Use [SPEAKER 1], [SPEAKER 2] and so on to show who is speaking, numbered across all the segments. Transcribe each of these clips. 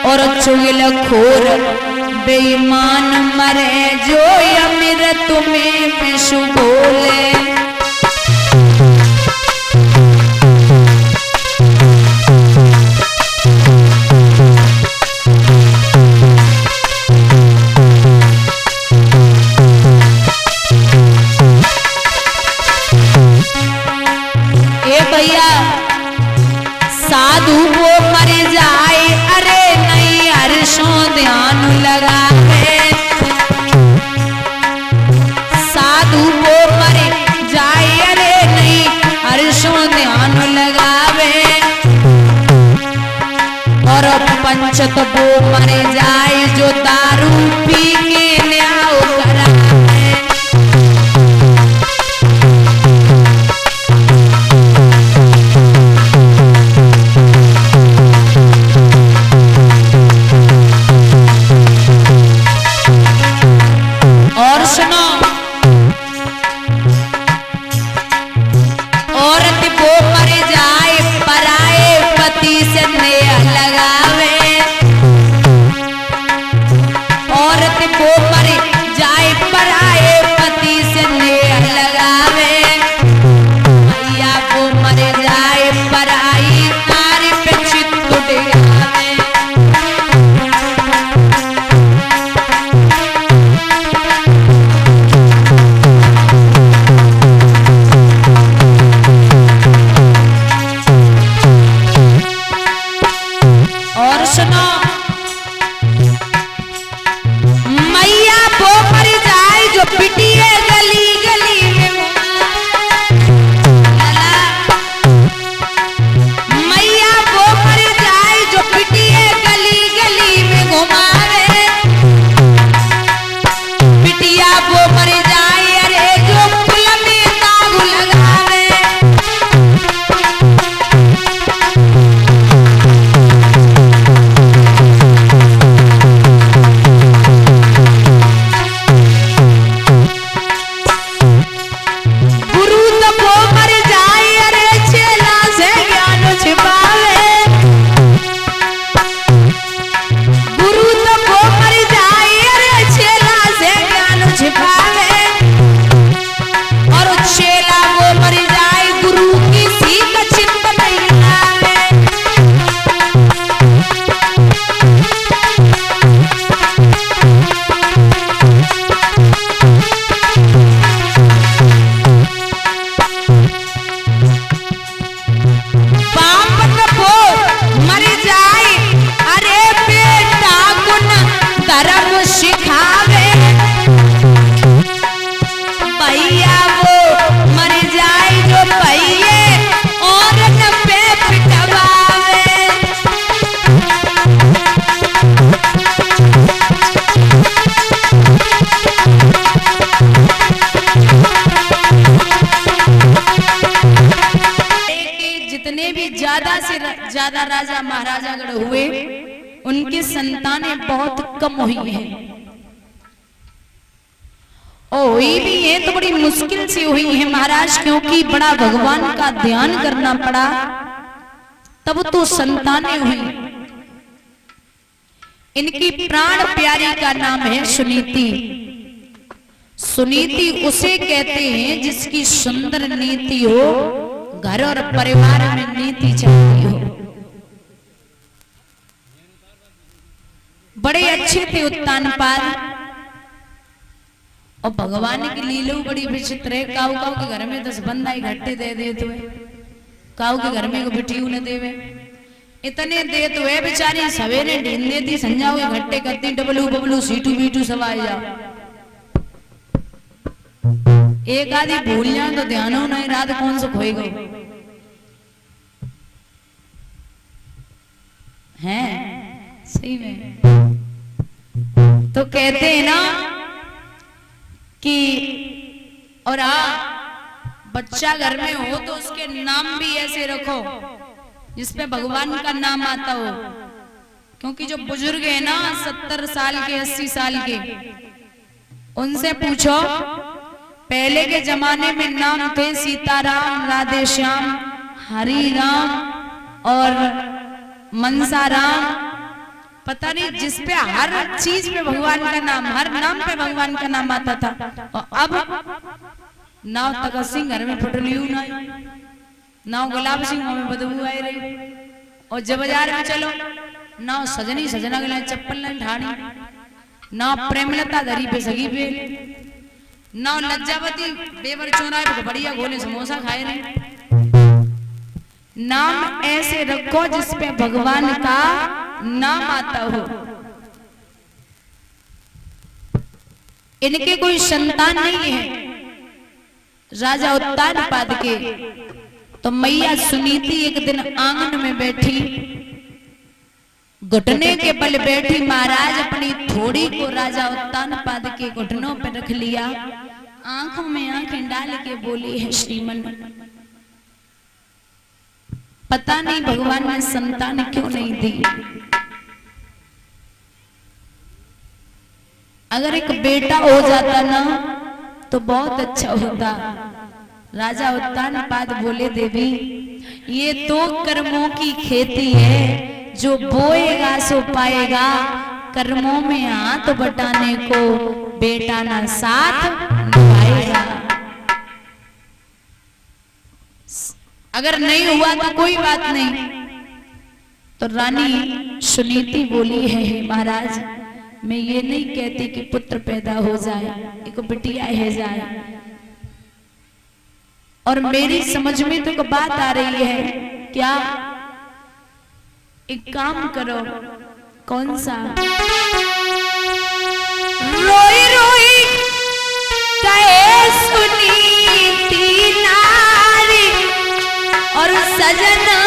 [SPEAKER 1] और चुगलखोर बेईमान मरे जो अमृत में विष बोले। ए भैया साधु वो मर जाए, अरे नहीं हर्षों ध्यान लगावे। साधु वो मर जाए, अरे नहीं हर्षों ध्यान लगावे। और पंचत वो मर जाए जो दारू पी के न्याय करावे। और सुनो, औरत वो मर जाए पराए पति से नेह लगावे। औरत वो मर जाए पराए पति से नेह लगावे। भैया वो मर जाए पराई नारी पे चित्त डिगावे। और सुनो, मैया वो मर जाए जो पिटिए गली गली में। मैया वो मर जाए जो पिटिए गली गली में घुमावे। पिटिया वो मर जाए, अरे जो पुल में दाग लगावे। गुरु तो वो मर जाए, अरे चेला से ज्ञान छिपावे। गुरु तो वो मर जाए, अरे चेला से ज्ञान छिपावे। और चेला वो मर जाए, गुरु की सीख चित्त नहीं लावे। बाप वो मर जाए, अरे बेटा गुण धर्म सिखावे। भैया वो मर जाए जो भैये औरत पे पिटवावे। जितने भी ज्यादा से ज्यादा राजा महाराजागण हुए, उनकी संतानें बहुत कम हुई हैं। और हुई भी है तो बड़ी मुश्किल से हुई है महाराज, क्योंकि बड़ा भगवान का ध्यान करना पड़ा, तब तो संतानें हुई। इनकी प्राण प्यारी का नाम है सुनीति। सुनीति उसे कहते हैं जिसकी सुंदर नीति हो, घर और परिवार में नीति चलती हो। बड़े अच्छे थे उत्तानपाद। और भगवान की लीला बड़ी विचित्र है। काऊ काऊ के घर में 10 बंदा इकट्ठे दे देते हुए, काऊ के घर में को बिटियू न देवे, इतने दे तो है बेचारी सवेरे ढींद देती, संजा हुए इकट्ठे करती, डबलू बबलू सीटू बीटू सब आ जाओ। एक आदि भूल जाए तो ध्यान हो नहीं, रात कौन सा खोएगा हैं, सही में। तो कहते हैं ना कि और बच्चा घर में हो तो उसके नाम भी ऐसे रखो जिसपे भगवान का नाम आता हो, क्योंकि जो बुजुर्ग है ना 70 साल के 80 साल के, उनसे पूछो पहले के जमाने में नाम थे सीताराम, राधे श्याम, हरि राम और मनसा राम, पता नहीं जिस पे हर चीज पे भगवान का नाम, हर नाम पे भगवान का नाम आता था। और अब नाव तका सिंह घर में फुटलियू ना, नाव गुलाब सिंह में बदबू आई रही। और जब बाजार में चलो नाव सजनी सजना के चप्पल नहीं ठाणी, नाव प्रेमलता धरी पे सगी पे, नाव लज्जावती बेवर चौराहे पे बढ़िया गोले समोसा खाए रहे। नाम ऐसे रखो जिसपे भगवान का नाम आता हो। इनके कोई संतान नहीं है राजा उत्तानपाद के। तो मैया सुनीति एक दिन आंगन में बैठी, घुटने के बल बैठी, महाराज अपनी थोड़ी को राजा उत्तानपाद के घुटनों पर रख लिया, आंखों में आंखें डाल के बोली है श्रीमन पता नहीं भगवान ने संतान क्यों नहीं दी। अगर एक बेटा हो जाता ना तो बहुत अच्छा होता। राजा उत्तानपाद बोले देवी ये तो कर्मों की खेती है, जो बोएगा सो पाएगा, कर्मों में हाथ बटाने को बेटा ना साथ निभाएगा। अगर नहीं हुआ तो कोई बात नहीं। तो रानी सुनीति बोली है महाराज मैं ये नहीं कहती कि पुत्र पैदा हो जाए, एक बिटिया है जाए। और मेरी समझ में तो एक बात आ रही है, क्या एक काम करो। कौन सा? रोई रोई कहे सुनीति नारी और सजना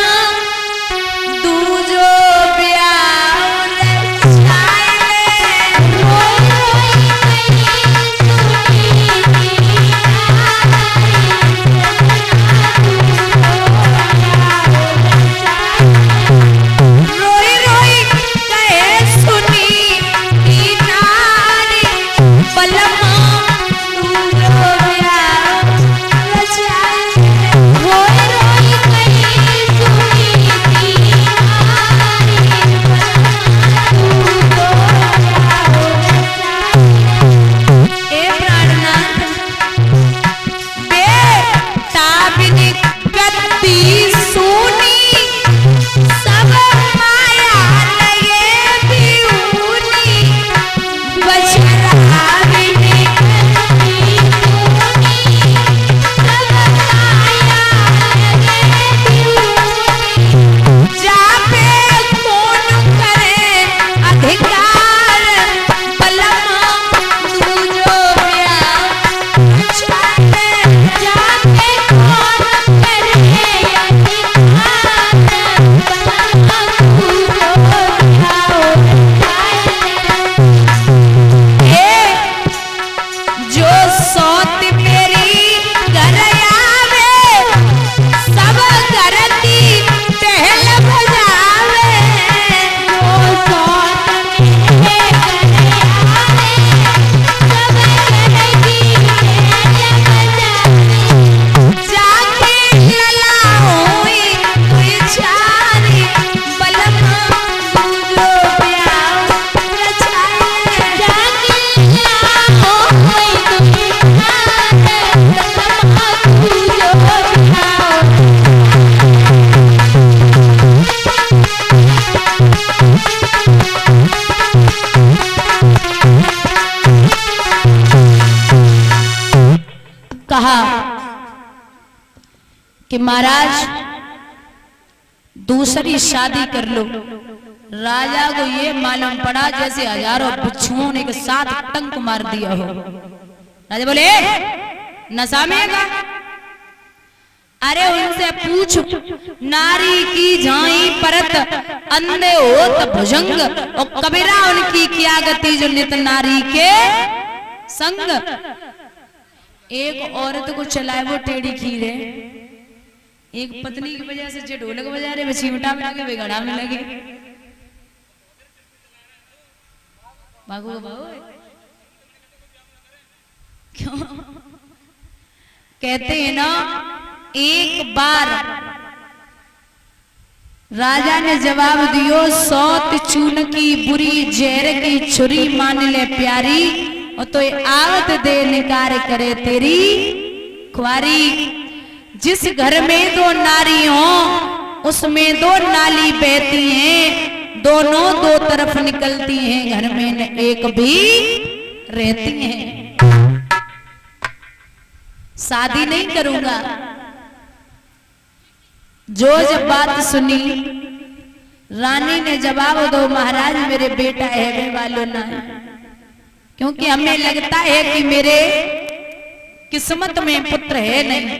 [SPEAKER 1] दूजो कि महाराज दूसरी शादी कर लो। राजा को ये मालूम पड़ा जैसे हजारों बिच्छुओं ने एक साथ टंक मार दिया हो। राजा बोले नशा में का? अरे उनसे पूछ, नारी की झाई परत अंधे होत भुजंग, और कबीरा उनकी क्या गति जो नित नारी के संग। एक औरत को चलाए वो टेढ़ी खीर है, एक पत्नी की वजह से जो ढोलक बजा रहे चिमटा में लगे वे घड़ा में लगे। भागो भागो क्यों? कहते हैं ना एक बार राजा ने जवाब दियो, सौत चून की बुरी जहर की छुरी मान ले प्यारी, और तो आवत दे निकार करे तेरी खुआरी। जिस घर में दो नारी हो उसमें दो नाली बहती हैं, दोनों दो तरफ निकलती हैं, घर में न एक भी रहती हैं। शादी नहीं करूंगा। जो जब बात सुनी रानी ने जवाब दो, महाराज मेरे बेटा है वे वालों ना, क्योंकि हमें लगता है कि मेरे किस्मत में पुत्र है नहीं।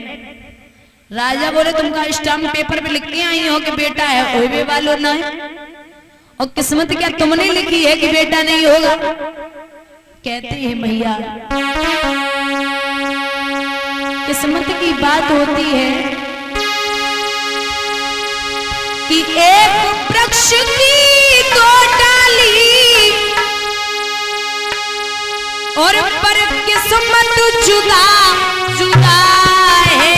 [SPEAKER 1] राजा बोले तुमका स्टाम्प पेपर पे लिख के आई हो कि बेटा है वे वालों ना है, और किस्मत क्या तुमने लिखी है कि बेटा नहीं होगा। कहते हैं भैया किस्मत की बात होती है कि एक वृक्ष की दो डाली और पर किस्मत जुदा जुदा है।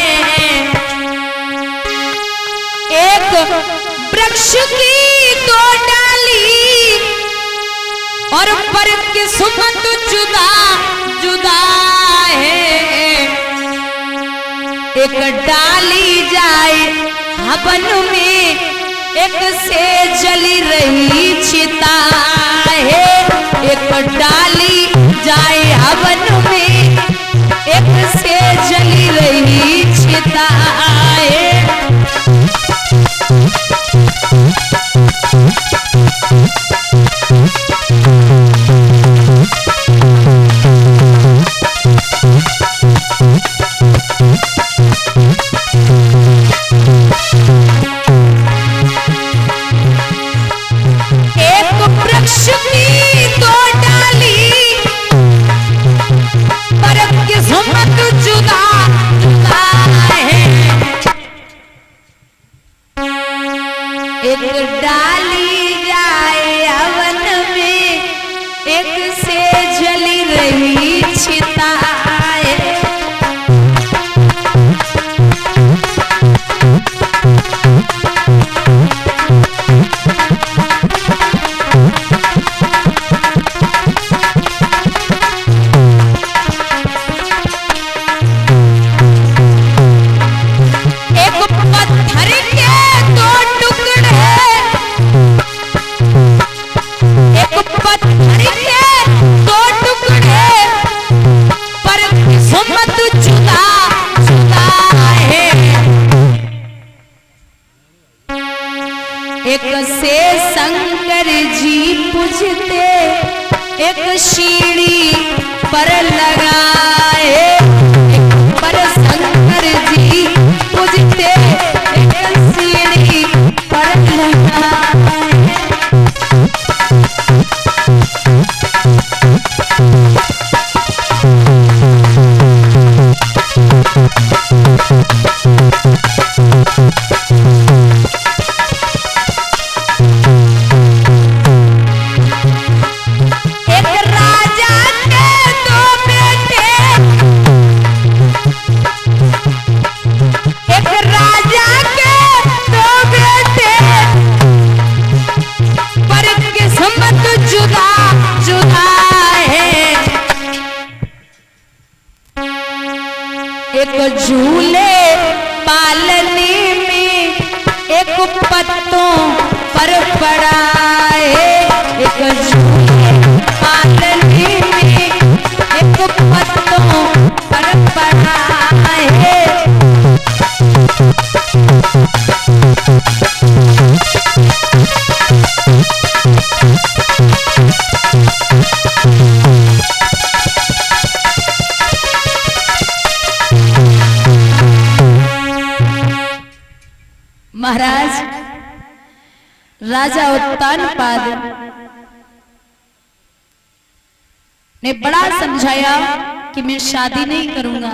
[SPEAKER 1] एक वृक्ष की दो डाली और पर किस्मत जुदा जुदा है। एक डाली जाए हवन में, एक से जली रही चिता है। एक डाली जाए हवन में, एक से जली रही चिता है। एक से शंकर जी पूजते, एक सीढ़ी पर लगाए। एक पर शंकर जी पूजते, एक सीढ़ी पर लगाए। एक झूले पालने में, एक पत्तों पर पड़ा है। एक झूले पालने में, एक पत्तों पर पड़ा है। महाराज राजा उत्तानपाद ने बड़ा समझाया कि मैं शादी नहीं करूंगा।